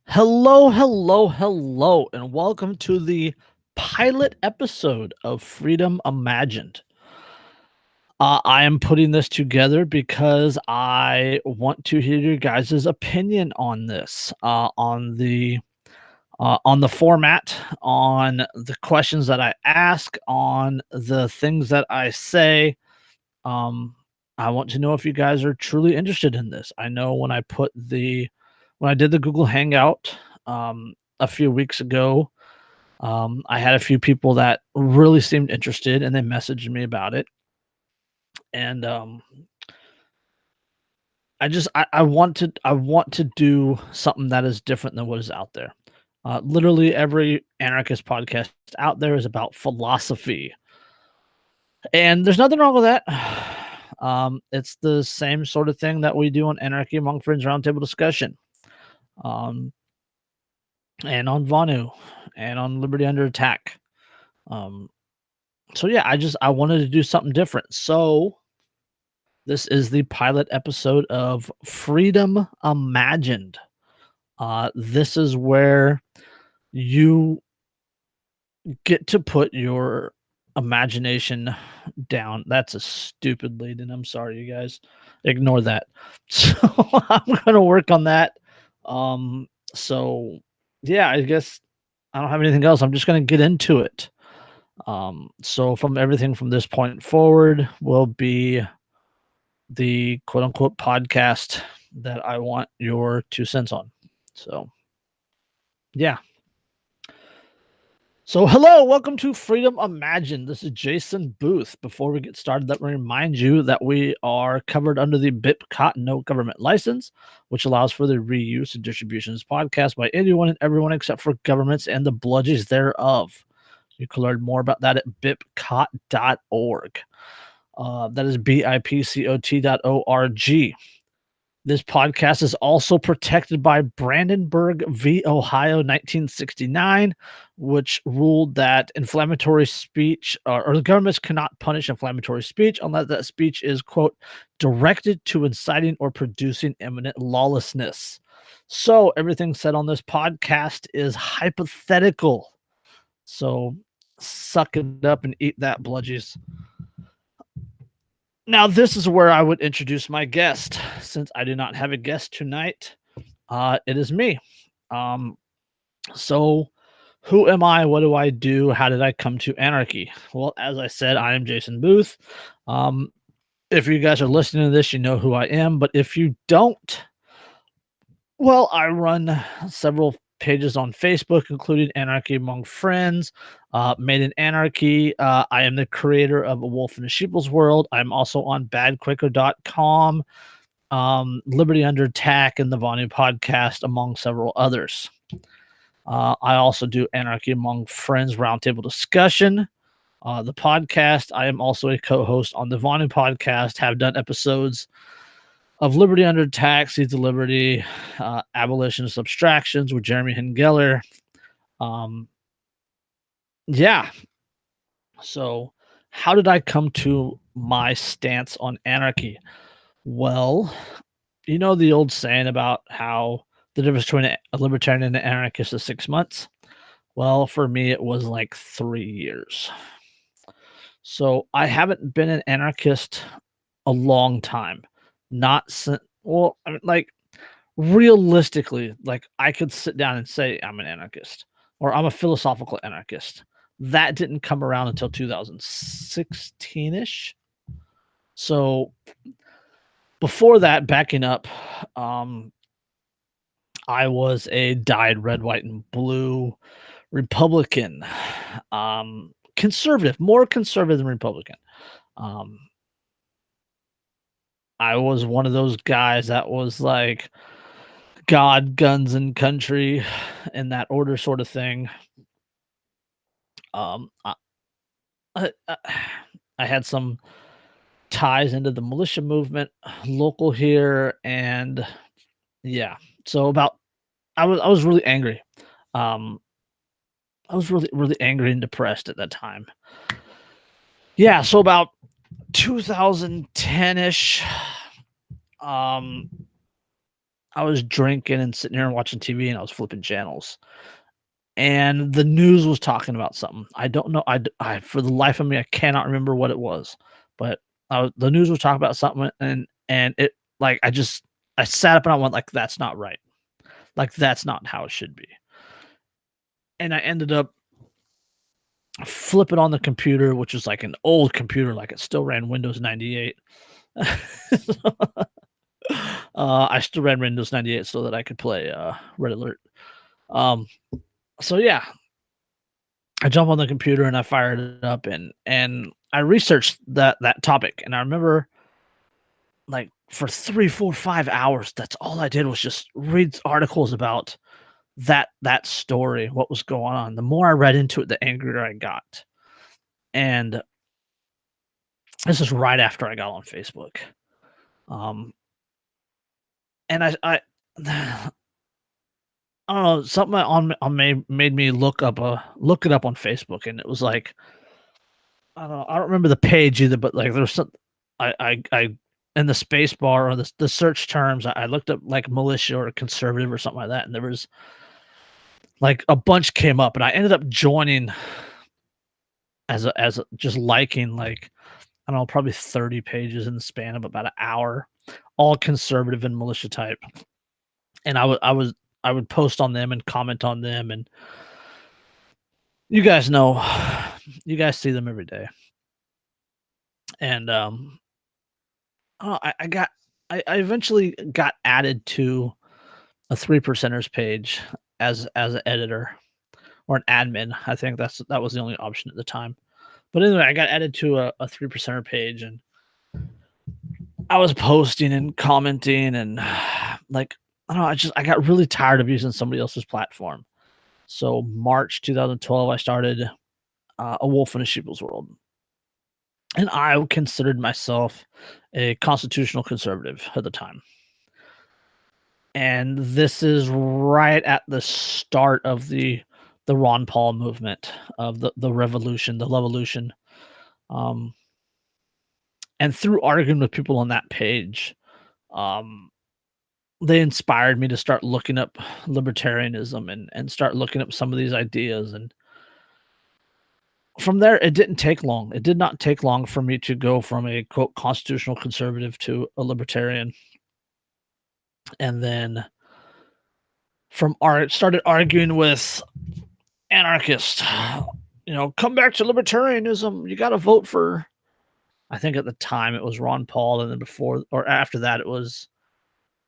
Hello, hello, hello, and welcome to the pilot episode of Freedom Imagined. I am putting this together because I want to hear your guys' opinion on this, on the format, on the questions that I ask, on the things that I say. Um, I want to know if you guys are truly interested in this. I know when I did the Google Hangout a few weeks ago, I had a few people that really seemed interested and they messaged me about it. And I want to do something that is different than what is out there. Literally every anarchist podcast out there is about philosophy, and there's nothing wrong with that. It's the same sort of thing that we do on Anarchy Among Friends Roundtable Discussion, um, and on Vanu, and on Liberty Under Attack. Um, so yeah, I wanted to do something different. So this is the pilot episode of Freedom Imagined. This is where you get to put your imagination down. That's a stupid lead, and I'm sorry, you guys. Ignore that. So I'm gonna work on that. Um, so yeah, I guess I don't have anything else. I'm just gonna get into it. So from everything from this point forward will be the quote unquote podcast that I want your 2 cents on. So yeah. So, hello, welcome to Freedom Imagined. This is Jason Booth. Before we get started, let me remind you that we are covered under the BIPCOT no government license, which allows for the reuse and distribution of this podcast by anyone and everyone except for governments and the bludgies thereof. You can learn more about that at bipcot.org. That is BIPCOT.org. This podcast is also protected by Brandenburg v. Ohio 1969, which ruled that inflammatory speech or the governments cannot punish inflammatory speech unless that speech is, quote, directed to inciting or producing imminent lawlessness. So everything said on this podcast is hypothetical. So suck it up and eat that, bludgies. Now, this is where I would introduce my guest. Since I do not have a guest tonight, it is me. Um, so, who am I? What do I do? How did I come to anarchy? Well, as I said, I am Jason Booth. Um, if you guys are listening to this, you know who I am. But if you don't, well, I run several pages on Facebook, including Anarchy Among Friends, Made in Anarchy. I am the creator of A Wolf in a Sheeple's World. I'm also on badquaker.com, Liberty Under Attack, and the Vanu podcast, among several others. I also do Anarchy Among Friends Roundtable Discussion. The podcast, I am also a co host on the Vanu podcast, have done episodes of Liberty Under Attack, Seeds of Liberty, Abolitionist Abstractions with Jeremy Hengeller. Um, yeah. So, how did I come to my stance on anarchy? Well, you know the old saying about how the difference between a libertarian and an anarchist is 6 months? Well, for me, it was like 3 years. So I haven't been an anarchist a long time. Not since, well, I mean, like realistically, like I could sit down and say I'm an anarchist or I'm a philosophical anarchist. That didn't come around until 2016 ish. So before that, backing up, um, I was a dyed red, white, and blue Republican, conservative, more conservative than Republican. Um, I was one of those guys that was like God, guns, and country in that order, sort of thing. Um, I, I, I had some ties into the militia movement local here, and yeah. So about I was really angry. Um, I was really angry and depressed at that time. Yeah, so about 2010 ish. Um, I was drinking and sitting here and watching TV, and I was flipping channels, and the news was talking about something. I don't know. I for the life of me, I cannot remember what it was, but the news was talking about something, and it like I sat up and I went like, "That's not right. Like that's not how it should be." And I ended up flipping on the computer, which is like an old computer, like it still ran Windows 98. I still ran Windows 98 so that I could play Red Alert. Um, so yeah, I jump on the computer and I fired it up and I researched that topic. And I remember like for 3, 4, 5 hours, that's all I did was just read articles about that story, what was going on. The more I read into it, the angrier I got. And this is right after I got on Facebook. Um, and I don't know, something on made me look it up on Facebook, and it was like, I don't know, I don't remember the page either, but, like, there's some I in the space bar or the search terms, I looked up, like, militia or conservative or something like that, and there was, like, a bunch came up, and I ended up joining as a just liking, like, I don't know, probably 30 pages in the span of about an hour, all conservative and militia type, and I would post on them and comment on them, and you guys know, you guys see them every day. And, oh, I eventually got added to a 3 percenters page as an editor or an admin. I think that was the only option at the time. But anyway, I got added to a 3 percenter page, and I was posting and commenting and, like, I don't know, I got really tired of using somebody else's platform. So March 2012, I started, A Wolf in a Sheep's World. And I considered myself a constitutional conservative at the time. And this is right at the start of the Ron Paul movement of the revolution, the Levolution. Um, and through arguing with people on that page, um, they inspired me to start looking up libertarianism and start looking up some of these ideas. And from there, it didn't take long. It did not take long for me to go from a quote constitutional conservative to a libertarian. And then from art started arguing with anarchists. You know, come back to libertarianism. You got to vote for. I think at the time it was Ron Paul, and then before or after that it was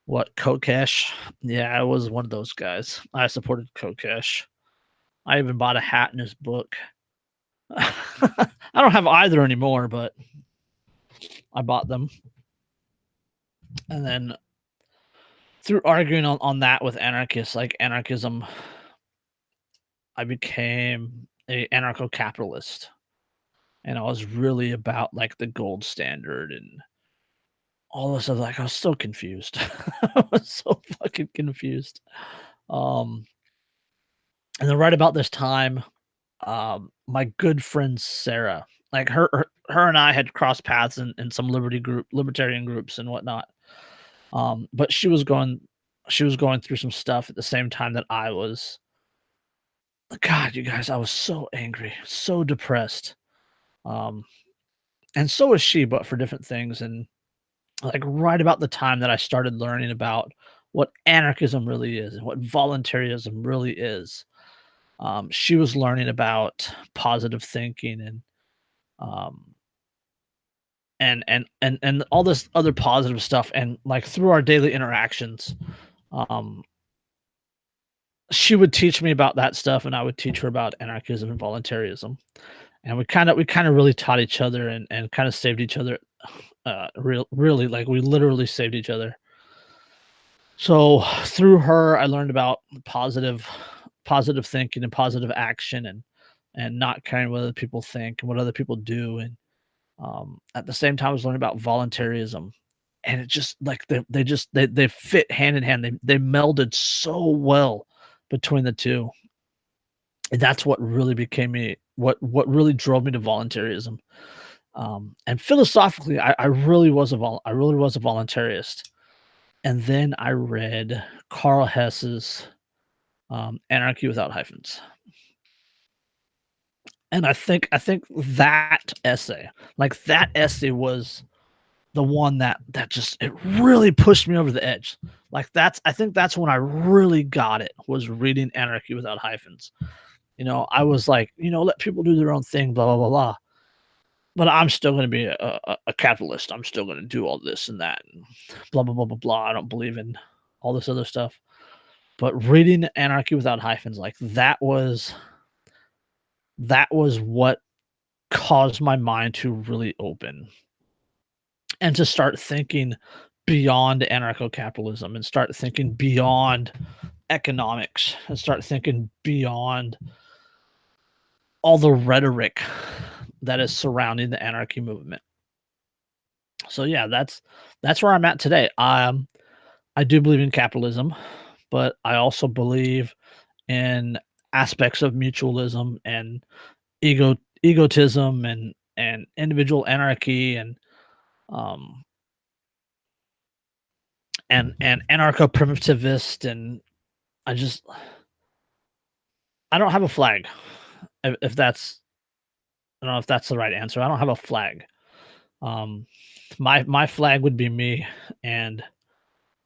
what Kokesh. Yeah, I was one of those guys. I supported Kokesh. I even bought a hat in his book. I don't have either anymore, but I bought them. And then through arguing on that with anarchists, like anarchism, I became a anarcho-capitalist. And I was really about like the gold standard and all this stuff. Like I was so confused. I was so fucking confused. Um, and then right about this time, my good friend Sarah, like her and I had crossed paths in some libertarian groups and whatnot. But she was going through some stuff at the same time that I was. God, you guys, I was so angry, so depressed. Um, and so was she, but for different things. And like right about the time that I started learning about what anarchism really is and what voluntarism really is, she was learning about positive thinking um, and all this other positive stuff. And like through our daily interactions, um, she would teach me about that stuff, and I would teach her about anarchism and voluntarism. And we kind of really taught each other and kind of saved each other. Really, like we literally saved each other. So through her, I learned about positive thinking and positive action and not caring what other people think and what other people do. And at the same time, I was learning about voluntarism. And it just like they fit hand in hand. They melded so well between the two. And that's what really became me what really drove me to voluntarism. And philosophically, I really was a voluntarist. and then I read Carl Hess's Anarchy Without Hyphens. And I think that essay, like that essay was the one that just it really pushed me over the edge. Like I think that's when I really got it, was reading Anarchy Without Hyphens. I was like, let people do their own thing, blah blah blah blah. But I'm still going to be a capitalist. I'm still going to do all this and that, and blah blah blah blah blah. I don't believe in all this other stuff. But reading Anarchy Without Hyphens, like that was what caused my mind to really open and to start thinking beyond anarcho-capitalism and start thinking beyond economics and start thinking beyond all the rhetoric that is surrounding the anarchy movement. So yeah, that's where I'm at today. I do believe in capitalism, but I also believe in aspects of mutualism and egotism and individual anarchy um and anarcho-primitivist, and I just I don't have a flag. If that's I don't know if that's the right answer. I don't have a flag. Um, my flag would be me, and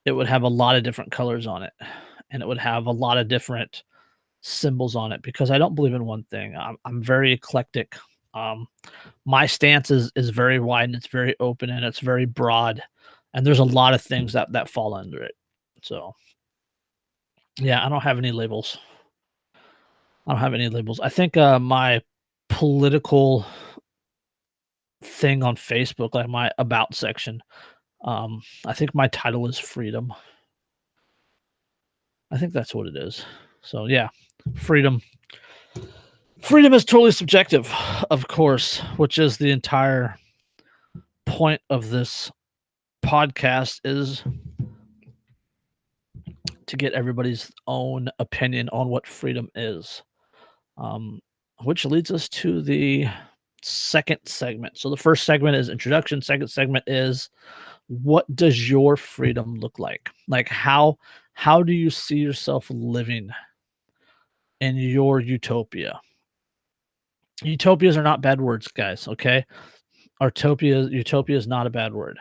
it would have a lot of different colors on it, and it would have a lot of different symbols on it because I don't believe in one thing. I'm very eclectic. Um, my stance is very wide and it's very open and it's very broad, and there's a lot of things that fall under it. So yeah, I don't have any labels. I don't have any labels. I think my political thing on Facebook, like my about section, I think my title is freedom. I think that's what it is. So yeah, freedom. Freedom is totally subjective, of course, which is the entire point of this podcast, is to get everybody's own opinion on what freedom is. Um, which leads us to the second segment. So the first segment is introduction. Second segment is, what does your freedom look like? Like how do you see yourself living in your utopia? Utopias are not bad words, guys, okay? Utopia is not a bad word.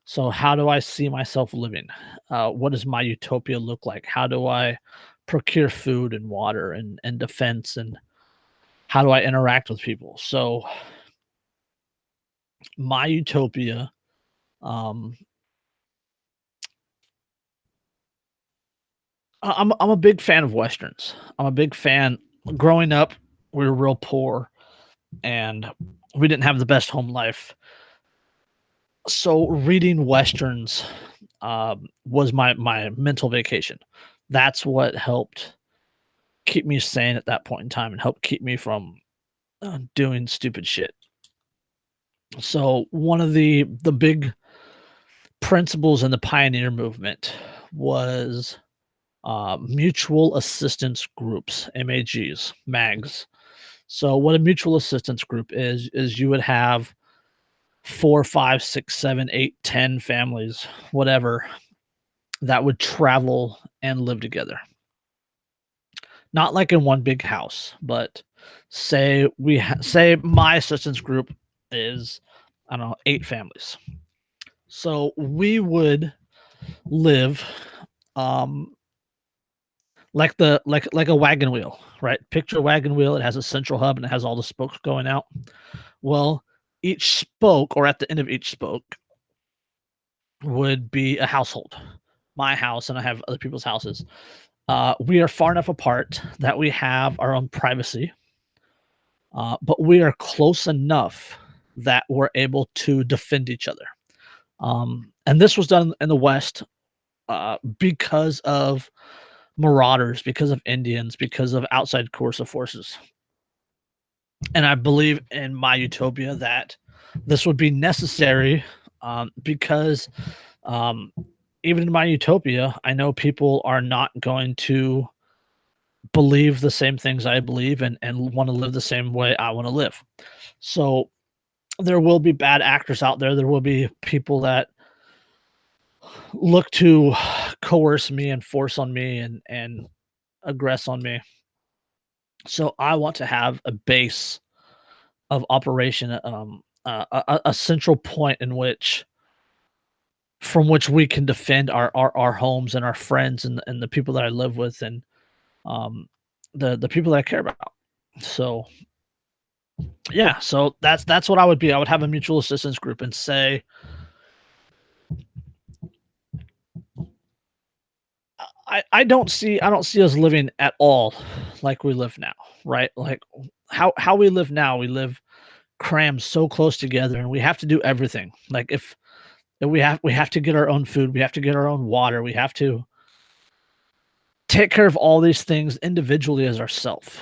So how do I see myself living? What does my utopia look like? How do I procure food and water and defense, and how do I interact with people? So my utopia, um, I'm a big fan of westerns. I'm a big fan. Growing up, we were real poor and we didn't have the best home life. So reading westerns was my mental vacation. That's what helped keep me sane at that point in time and helped keep me from doing stupid shit. So one of the big principles in the pioneer movement was mutual assistance groups, MAGs. So what a mutual assistance group is you would have 4, 5, 6, 7, 8, 10 families, whatever, that would travel and live together. Not like in one big house, but say my assistance group is, I don't know, 8 families. So we would live um like a wagon wheel, right? Picture a wagon wheel. It has a central hub and it has all the spokes going out. Well, each spoke, or at the end of each spoke, would be a household. My house, and I have other people's houses. We are far enough apart that we have our own privacy, but we are close enough that we're able to defend each other. And this was done in the West because of marauders, because of Indians, because of outside coercive forces. And I believe in my utopia that this would be necessary, because um, even in my utopia, I know people are not going to believe the same things I believe and want to live the same way I want to live. So there will be bad actors out there. There will be people that look to coerce me and force on me and aggress on me. So I want to have a base of operation, a central point in which from which we can defend our homes and our friends and the people that I live with and um the people that I care about. So yeah, so that's what I would be. I would have a mutual assistance group and say I don't see us living at all like we live now, right? Like how we live now, we live crammed so close together and we have to do everything. Like if we have to get our own food, we have to get our own water, we have to take care of all these things individually as ourself.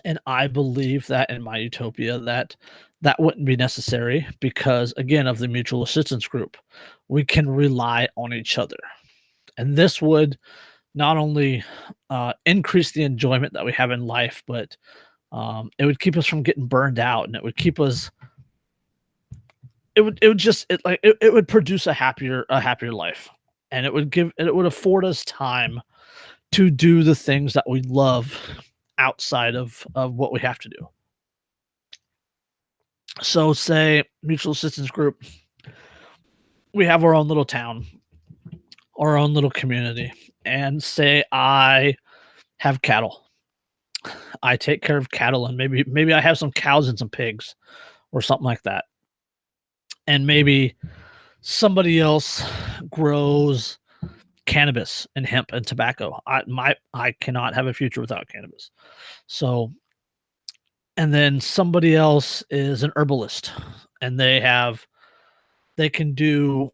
And I believe that in my utopia that that wouldn't be necessary because again of the mutual assistance group. We can rely on each other. And this would not only increase the enjoyment that we have in life, but it would keep us from getting burned out, and it would keep us. It would just it would produce a happier life, and it would afford us time to do the things that we love outside of what we have to do. So, say mutual assistance group, we have our own little town, our own little community, and say I have cattle. I take care of cattle, and maybe I have some cows and some pigs or something like that. And maybe somebody else grows cannabis and hemp and tobacco. I cannot have a future without cannabis. So, and then somebody else is an herbalist and they can do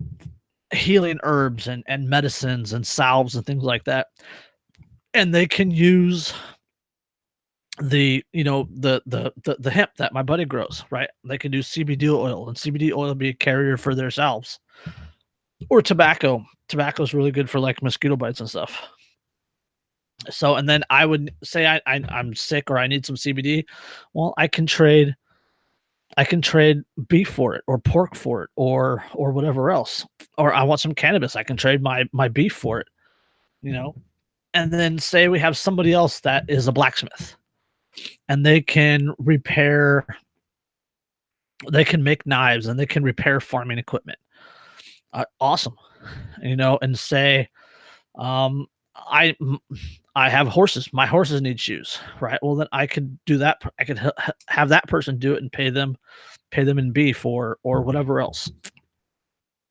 healing herbs and medicines and salves and things like that. And they can use the hemp that my buddy grows, right? They can do CBD oil, and CBD oil be a carrier for their salves. Or tobacco. Tobacco is really good for like mosquito bites and stuff. So, and then I would say I'm sick or I need some CBD. Well, I can trade beef for it or pork for it or whatever else. Or I want some cannabis. I can trade my beef for it, you know. And then say we have somebody else that is a blacksmith and they can make knives and they can repair farming equipment. Awesome, and say um I I have horses. My horses need shoes, right? Well, then I could do that. I could have that person do it and pay them in beef or whatever else,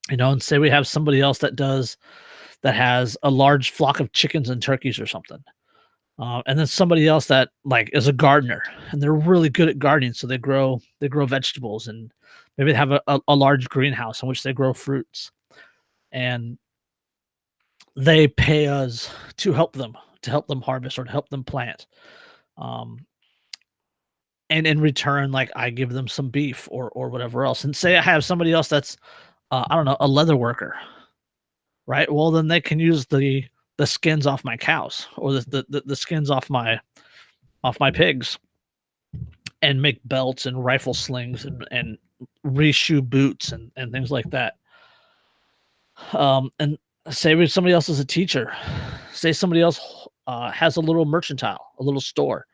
and say we have somebody else that has a large flock of chickens and turkeys or something. And then somebody else that like is a gardener and they're really good at gardening, so they grow vegetables and maybe they have a large greenhouse in which they grow fruits, and they pay us to help them harvest or to help them plant. Um, and in return, like I give them some beef or whatever else. And say I have somebody else that's I don't know, a leather worker, right? Well, then they can use the skins off my cows or the skins off my pigs and make belts and rifle slings and reshoe boots and things like that. And say if somebody else is a teacher, say somebody else has a little mercantile, a little store,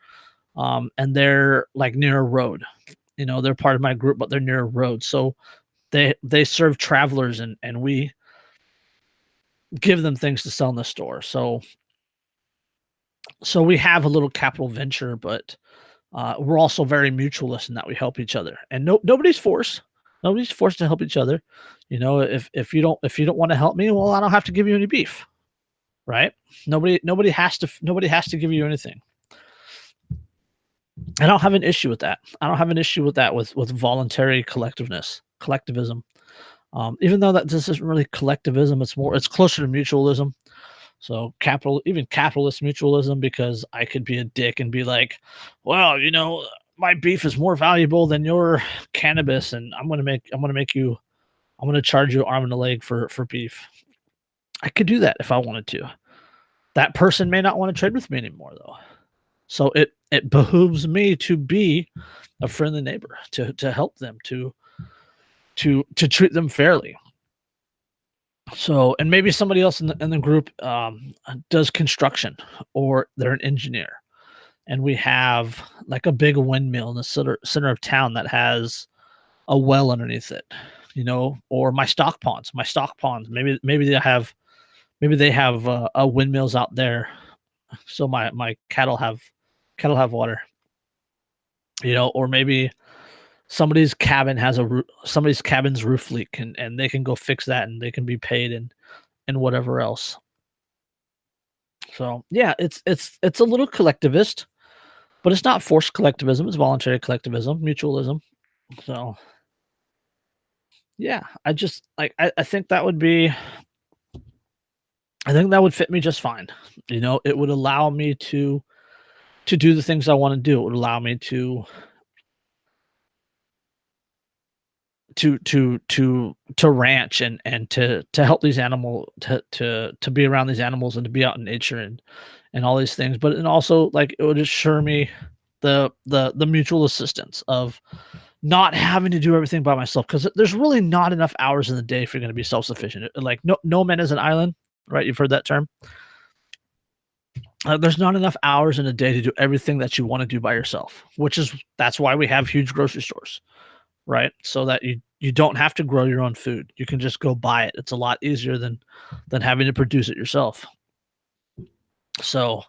and they're like near a road. They're part of my group, but they're near a road. So they serve travelers and we give them things to sell in the store. So we have a little capital venture, but we're also very mutualist in that we help each other, and nobody's forced. Nobody's forced to help each other. If you don't want to help me, well, I don't have to give you any beef, right? Nobody has to give you anything. I don't have an issue with that. I don't have an issue with that with voluntary collectivism. Even though that this isn't really collectivism, it's closer to mutualism. So even capitalist mutualism, because I could be a dick and be like, well, my beef is more valuable than your cannabis, and I'm gonna charge you arm and a leg for beef. I could do that if I wanted to. That person may not want to trade with me anymore though. So it behooves me to be a friendly neighbor, to help them, to treat them fairly. So, and maybe somebody else in the group does construction, or they're an engineer, and we have like a big windmill in the center of town that has a well underneath it, or my stock ponds. Maybe they have windmills out there, so my cattle have water, or maybe somebody's cabin's roof leak, and they can go fix that, and they can be paid, and whatever else. So yeah, it's a little collectivist, but it's not forced collectivism. It's voluntary collectivism, mutualism. So yeah, I think that would be I think that would fit me just fine. It would allow me to do the things I want to do. It would allow me to ranch, and to help these animal to be around these animals, and to be out in nature, and all these things. But and also, like, it would assure me the mutual assistance of not having to do everything by myself, because there's really not enough hours in the day if you're going to be self-sufficient. Like, no man is an island, right? You've heard that term. There's not enough hours in a day to do everything that you want to do by yourself, that's why we have huge grocery stores, right? So that you don't have to grow your own food. You can just go buy it. It's a lot easier than having to produce it yourself. So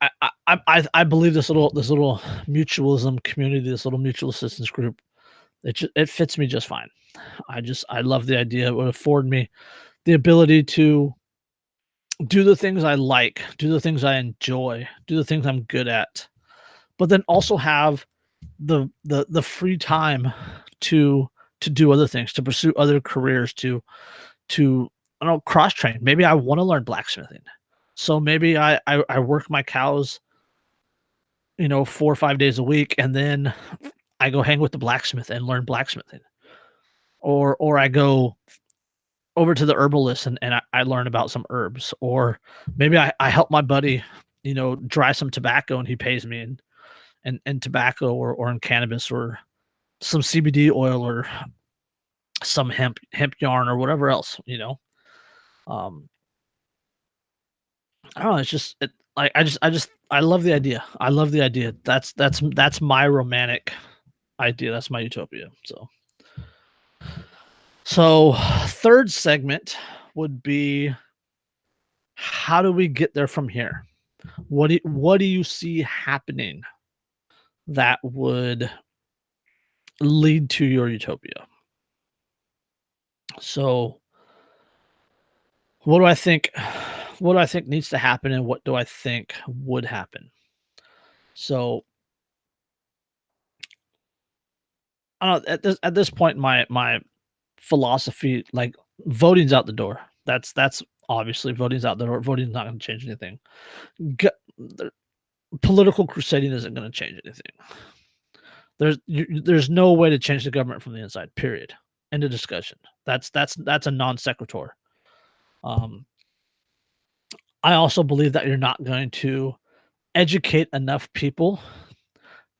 I believe this little mutualism community, this little mutual assistance group, it fits me just fine. I love the idea. It would afford me the ability to do the things I like, do the things I enjoy, do the things I'm good at, but then also have the free time to do other things, to pursue other careers, to I don't know, cross train. Maybe I want to learn blacksmithing. So maybe I work my cows, 4 or 5 days a week, and then I go hang with the blacksmith and learn blacksmithing. Or I go over to the herbalist, and I learn about some herbs. Or maybe I help my buddy, dry some tobacco, and he pays me in tobacco, or in cannabis, or some CBD oil, or some hemp yarn, or whatever else. Um, I don't know. It's just I love the idea. I love the idea. That's my romantic idea. That's my utopia. So third segment would be, how do we get there from here? What do you see happening that would lead to your utopia? So what do I think what do I think needs to happen, and what do I think would happen? So I don't know, at this point, my philosophy, like, voting's out the door. That's obviously, voting's out the door. Voting's not going to change anything. Go- the Political crusading isn't going to change anything. There's no way to change the government from the inside. Period. End of discussion. That's a non sequitur. Um, I also believe that you're not going to educate enough people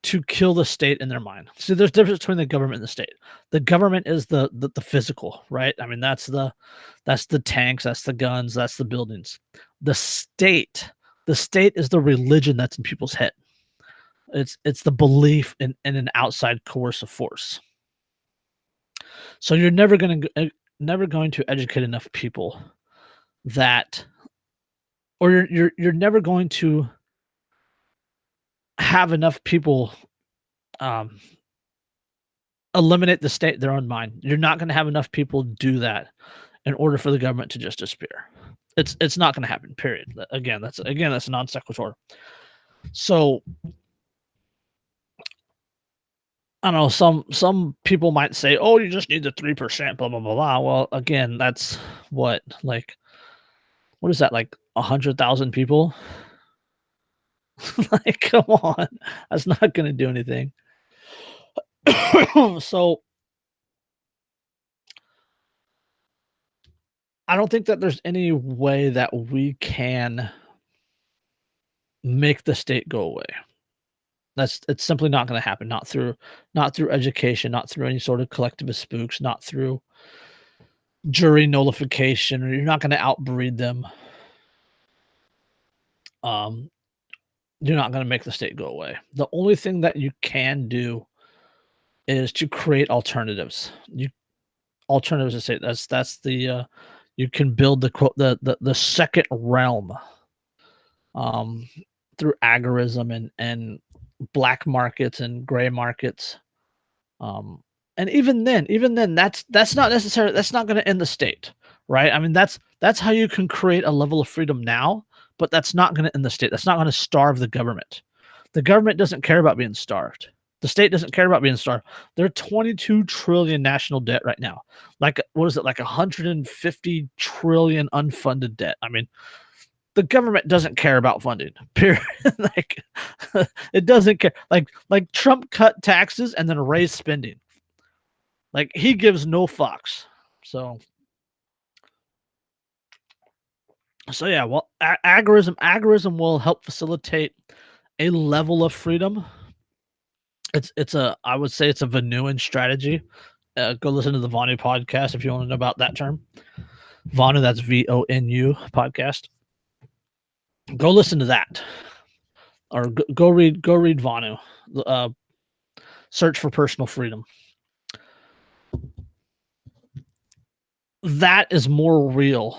to kill the state in their mind. See, there's a difference between the government and the state. The government is the physical, right? I mean, that's the tanks, that's the guns, that's the buildings. The state, the state is the religion that's in people's head. It's the belief in an outside coercive force. So you're never going to educate enough people that, or you're never going to have enough people um eliminate the state in their own mind. You're not gonna have enough people do that in order for the government to just disappear. It's not gonna happen, period. That's a non sequitur. So, I don't know, some people might say, "Oh, you just need the 3%, blah, blah, blah, blah." Well, again, that's what, like, what is that, like, 100,000 people? Like, come on. That's not gonna do anything. So, I don't think that there's any way that we can make the state go away. It's simply not gonna happen, not through education, not through any sort of collectivist spooks, not through jury nullification, or you're not going to outbreed them. You're not going to make the state go away. The only thing that you can do is to create alternatives. Alternatives to state. That's the you can build the second realm um, through agorism and black markets and gray markets. Um, and even then, that's not necessarily that's not going to end the state, right? I mean, that's how you can create a level of freedom now, but that's not going to end the state. That's not going to starve the government. The government doesn't care about being starved. The state doesn't care about being starved. They're 22 trillion national debt right now. Like what is it? Like 150 trillion unfunded debt. I mean, the government doesn't care about funding. Period. Like it doesn't care. Like Trump cut taxes and then raised spending. Like he gives no fucks. So yeah, well, agorism will help facilitate a level of freedom. It's a I would say it's a Vonuan strategy. Go listen to the Vonu podcast if you want to know about that term. Vonu, that's VONU podcast. Go listen to that, or go read Vonu. Search for personal freedom. That is more real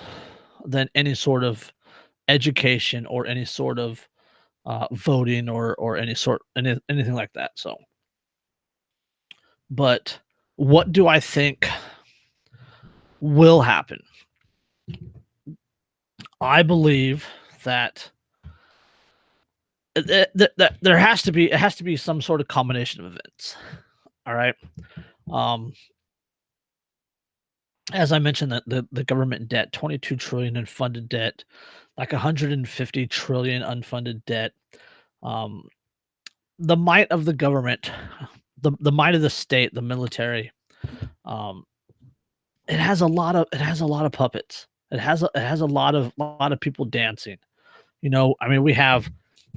than any sort of education or any sort of voting or anything like that. So, but what do I think will happen? I believe that there has to be some sort of combination of events. All right. Um, as I mentioned, the government debt, 22 trillion in funded debt, like 150 trillion unfunded debt. Um, the might of the government, the might of the state, the military, um, it has a lot of puppets. It has a lot of people dancing. You know, I mean, we have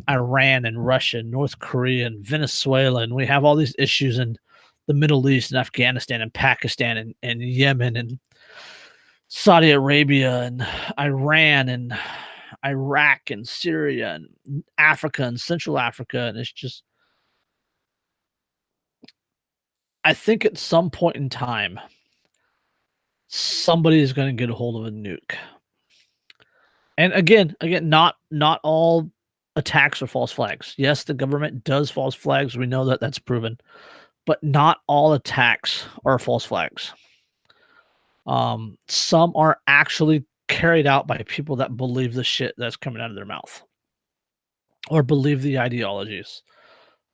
Iran and Russia, and North Korea and Venezuela, and we have all these issues in the Middle East and Afghanistan and Pakistan and Yemen and Saudi Arabia and Iran and Iraq and Syria and Africa and Central Africa. And it's just, I think at some point in time, somebody is going to get a hold of a nuke. And again, not all attacks are false flags. Yes, the government does false flags. We know that that's proven, but not all attacks are false flags. Some are actually carried out by people that believe the shit that's coming out of their mouth or believe the ideologies.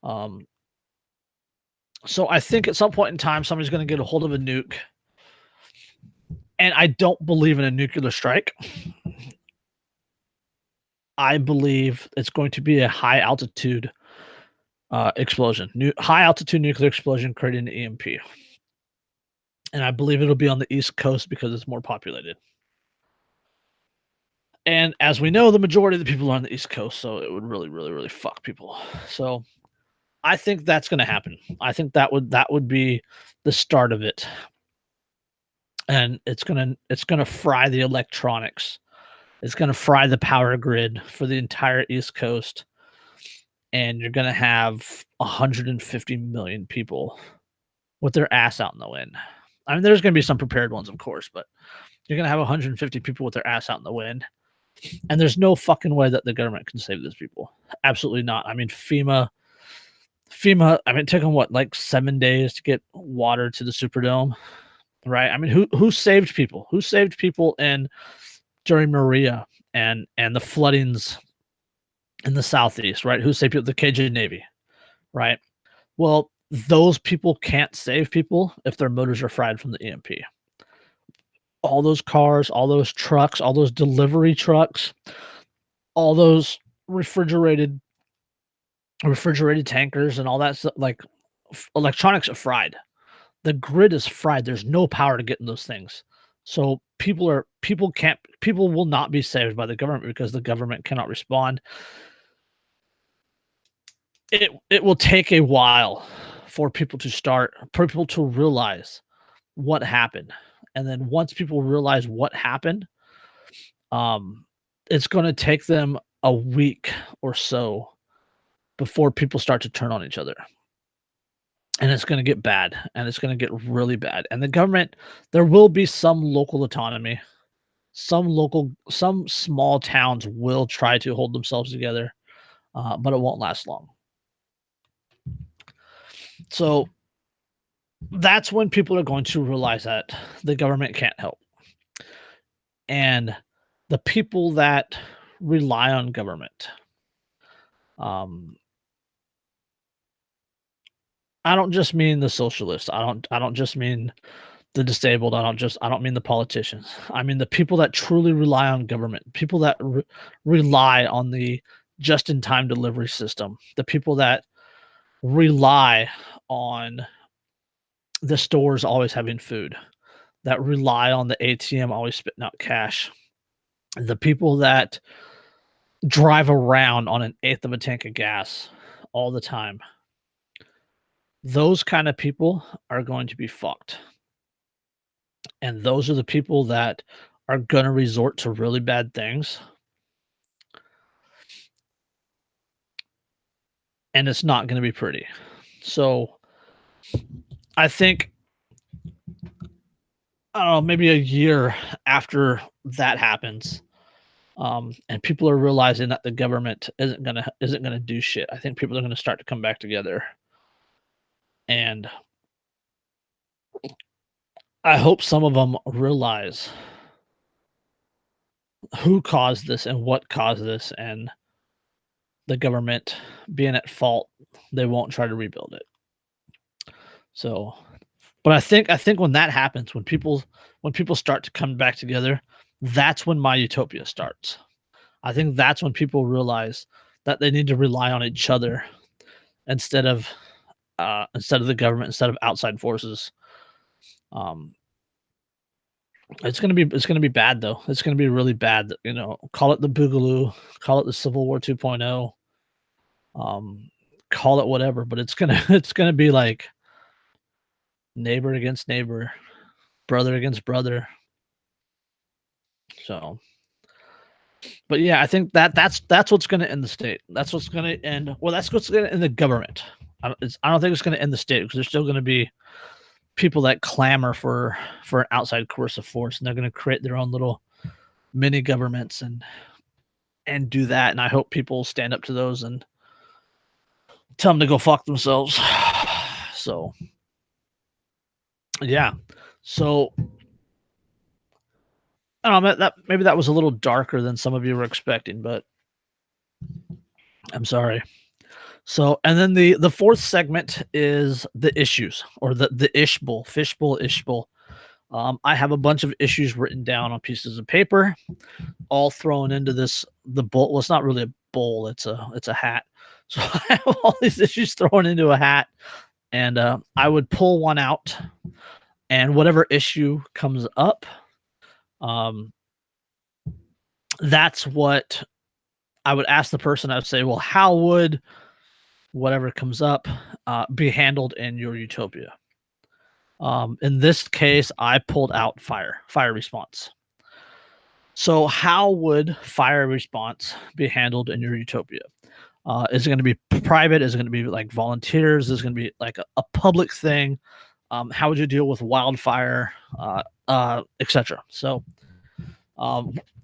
So I think at some point in time, somebody's going to get a hold of a nuke. And I don't believe in a nuclear strike. I believe it's going to be a high altitude explosion, high altitude nuclear explosion creating an EMP. And I believe it'll be on the East Coast because it's more populated. And as we know, the majority of the people are on the East Coast, so it would really, really, really fuck people. So I think that's going to happen. I think that would be the start of it. And it's gonna fry the electronics. It's gonna fry the power grid for the entire East Coast. And you're gonna have 150 million people with their ass out in the wind. I mean, there's gonna be some prepared ones, of course, but you're gonna have 150 people with their ass out in the wind. And there's no fucking way that the government can save those people. Absolutely not. I mean, FEMA, I mean, it took them what, like 7 days to get water to the Superdome, right? I mean, who saved people? Who saved people during Maria and the floodings in the Southeast, right? Who saved people? The Cajun Navy, right? Well, those people can't save people if their motors are fried from the EMP. All those cars, all those trucks, all those delivery trucks, all those refrigerated tankers and all that stuff, like electronics are fried. The grid is fried. There's no power to get in those things. So people will not be saved by the government because the government cannot respond. It will take a while for people to realize what happened and then once people realize what happened, um, it's going to take them a week or so before people start to turn on each other. And it's going to get bad, and it's going to get really bad. And the government, there will be some local autonomy. Some small towns will try to hold themselves together, but it won't last long. So that's when people are going to realize that the government can't help. And the people that rely on government, um, I don't just mean the socialists. I don't just mean the disabled. I don't mean the politicians. I mean the people that truly rely on government, people that rely on the just in time delivery system, the people that rely on the stores always having food, that rely on the ATM always spitting out cash, the people that drive around on an eighth of a tank of gas all the time. Those kind of people are going to be fucked. And those are the people that are going to resort to really bad things. And it's not going to be pretty. So I think, I don't know, maybe a year after that happens, and people are realizing that the government isn't gonna do shit. I think people are gonna start to come back together, and I hope some of them realize who caused this and what caused this, and the government being at fault, they won't try to rebuild it. So, but I think when that happens, when people start to come back together, that's when my utopia starts. I think that's when people realize that they need to rely on each other instead of instead of the government, instead of outside forces. Um, it's gonna be bad though. It's gonna be really bad. Call it the Boogaloo, call it the Civil War 2.0, um, call it whatever, but it's gonna it's gonna be like neighbor against neighbor, brother against brother. So, but yeah, I think that's what's gonna end the state. That's what's gonna end. Well, that's what's gonna end the government. I don't think it's gonna end the state because there's still gonna be people that clamor for an outside coercive force, and they're going to create their own little mini governments and do that. And I hope people stand up to those and tell them to go fuck themselves. So yeah, so I don't know, that maybe that was a little darker than some of you were expecting, but I'm sorry. So, and then the fourth segment is the issues, or the fishbowl ishbowl. I have a bunch of issues written down on pieces of paper, all thrown into the bowl. Well, it's not really a bowl; it's a hat. So I have all these issues thrown into a hat, and I would pull one out, and whatever issue comes up, um, that's what I would ask the person. I would say, "Well, how would whatever comes up be handled in your utopia?" In this case, I pulled out fire response. So, how would fire response be handled in your utopia? Is it going to be private? Is it going to be like volunteers? Is it going to be like a public thing? How would you deal with wildfire, etc.? So,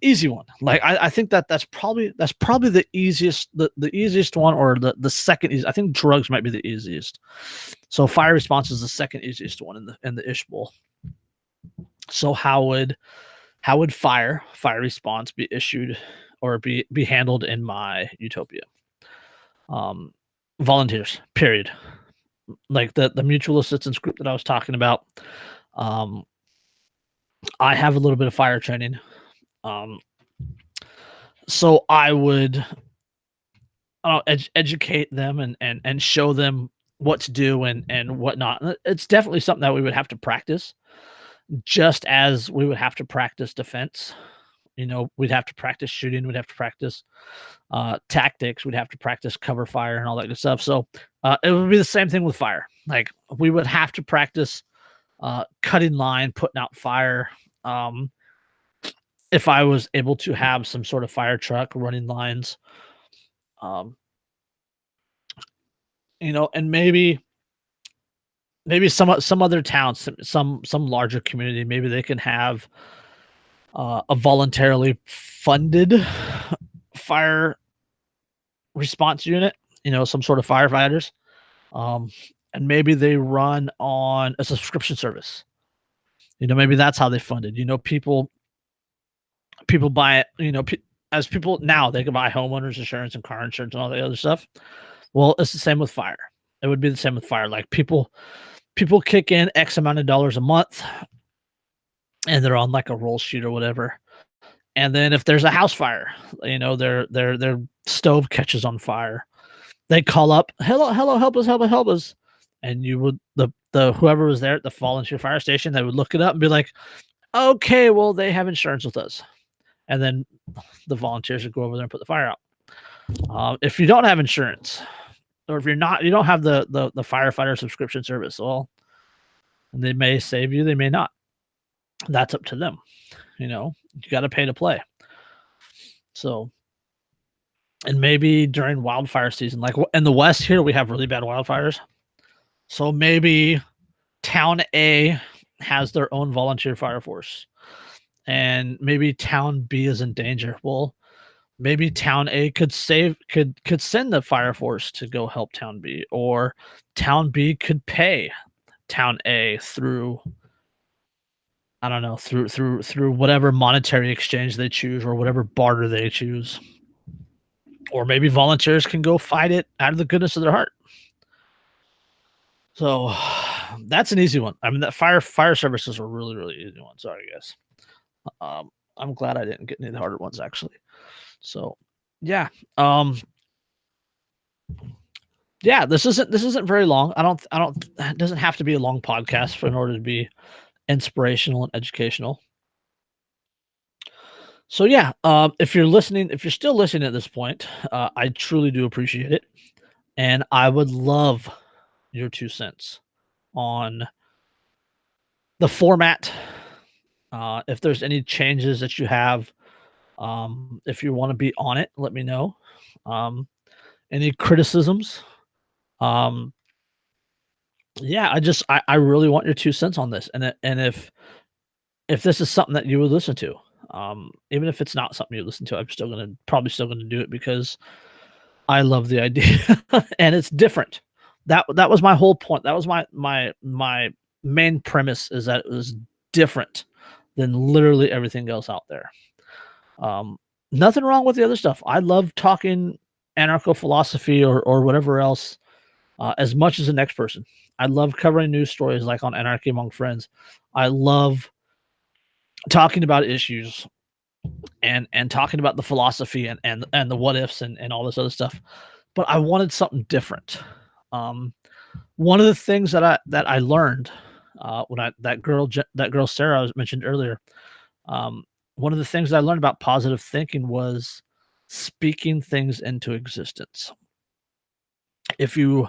easy one. Like I think that's probably the easiest, the easiest one, or the second easiest. I think drugs might be the easiest. So fire response is the second easiest one in the ish bowl. So how would fire response be issued or be handled in my utopia? Volunteers, period. Like the mutual assistance group that I was talking about. I have a little bit of fire training. So I would educate them and show them what to do and whatnot. It's definitely something that we would have to practice, just as we would have to practice defense. We'd have to practice shooting. We'd have to practice tactics. We'd have to practice cover fire and all that good stuff. So it would be the same thing with fire. Like we would have to practice cutting line, putting out fire. Um, if I was able to have some sort of fire truck running lines, um, and maybe some other towns, some larger community, maybe they can have a voluntarily funded fire response unit, some sort of firefighters. Um, and maybe they run on a subscription service. Maybe that's how they funded. People buy it. As people now they can buy homeowners insurance and car insurance and all the other stuff. Well, it's the same with fire. It would be the same with fire. Like people kick in X amount of dollars a month, and they're on like a roll sheet or whatever. And then if there's a house fire, their stove catches on fire, they call up, "Hello, hello, help us," and you would the whoever was there at the volunteer fire station, they would look it up and be like, "Okay, well, they have insurance with us," and then the volunteers would go over there and put the fire out. If you don't have insurance, or if you don't have the firefighter subscription service, well, they may save you, they may not. That's up to them. You got to pay to play. So, and maybe during wildfire season, like in the West here, we have really bad wildfires. So maybe town A has their own volunteer fire force, and maybe town B is in danger. Well, maybe town A could send the fire force to go help town B, or town B could pay town A through, I don't know, through whatever monetary exchange they choose or whatever barter they choose. Or maybe volunteers can go fight it out of the goodness of their heart. So that's an easy one. I mean, that fire services are really, really easy one. Sorry, guys. I'm glad I didn't get any of the harder ones actually. So yeah. Yeah, this isn't very long. I don't it doesn't have to be a long podcast in order to be inspirational and educational. So yeah, if you're still listening at this point, I truly do appreciate it, and I would love your 2 cents on the format. If there's any changes that you have, if you want to be on it, let me know. Um, any criticisms? Um, yeah, I really want your 2 cents on this, and if this is something that you would listen to, even if it's not something you listen to, I'm probably still gonna do it because I love the idea, and it's different. That was my whole point. That was my main premise, is that it was different than literally everything else out there. Um, Nothing wrong with the other stuff. I love talking anarcho philosophy or whatever else, as much as the next person. I love covering news stories like on Anarchy Among Friends. I love talking about issues and talking about the philosophy and the what ifs and all this other stuff. But I wanted something different. Um, One of the things that I learned, when that girl Sarah was mentioned earlier, um, one of the things that I learned about positive thinking was speaking things into existence. If you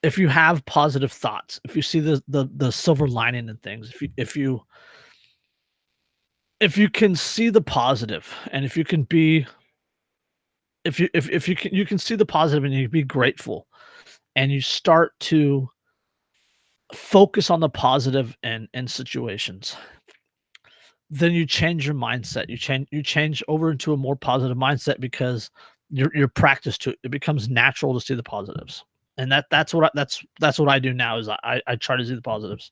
if you have positive thoughts, if you see the silver lining in things, if you can see the positive, and if you can be if you can see the positive and you be grateful, and you start to focus on the positive in situations, then you change your mindset. You change over into a more positive mindset because you're practiced to it. It becomes natural to see the positives. And that's what I do now, is I try to see the positives.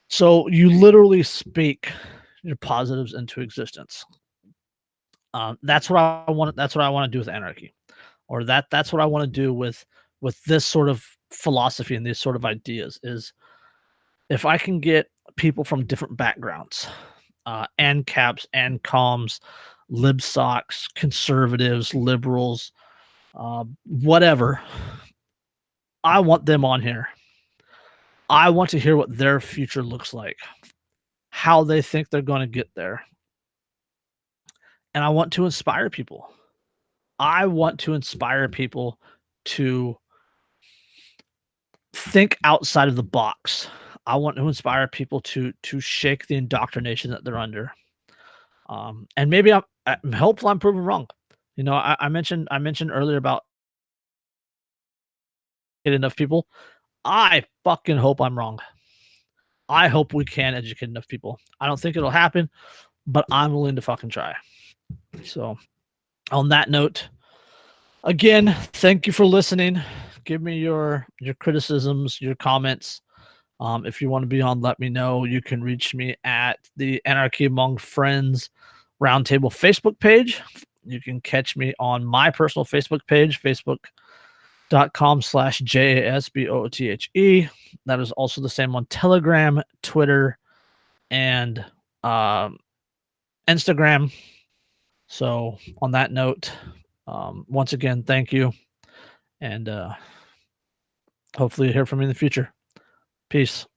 So you literally speak your positives into existence. That's what I want to do with anarchy, or that's what I want to do with this sort of philosophy and these sort of ideas. Is if I can get people from different backgrounds, ANCAPs, ANCOMs, LibSocs, conservatives, liberals, whatever, I want them on here. I want to hear what their future looks like, how they think they're going to get there, and I want to inspire people. I want to inspire people to think outside of the box. I want to inspire people to shake the indoctrination that they're under. And maybe I'm hopeful I'm proven wrong. You know, I mentioned earlier about get enough people. I fucking hope I'm wrong. I hope we can educate enough people. I don't think it'll happen, but I'm willing to fucking try. So, on that note, again, thank you for listening. Give me your criticisms, your comments. If you want to be on, let me know. You can reach me at the Anarchy Among Friends Roundtable Facebook page. You can catch me on my personal Facebook page, facebook.com/JASBOOTHE. That is also the same on Telegram, Twitter, and Instagram. So, on that note, once again, thank you. And hopefully, you hear from me in the future. Peace.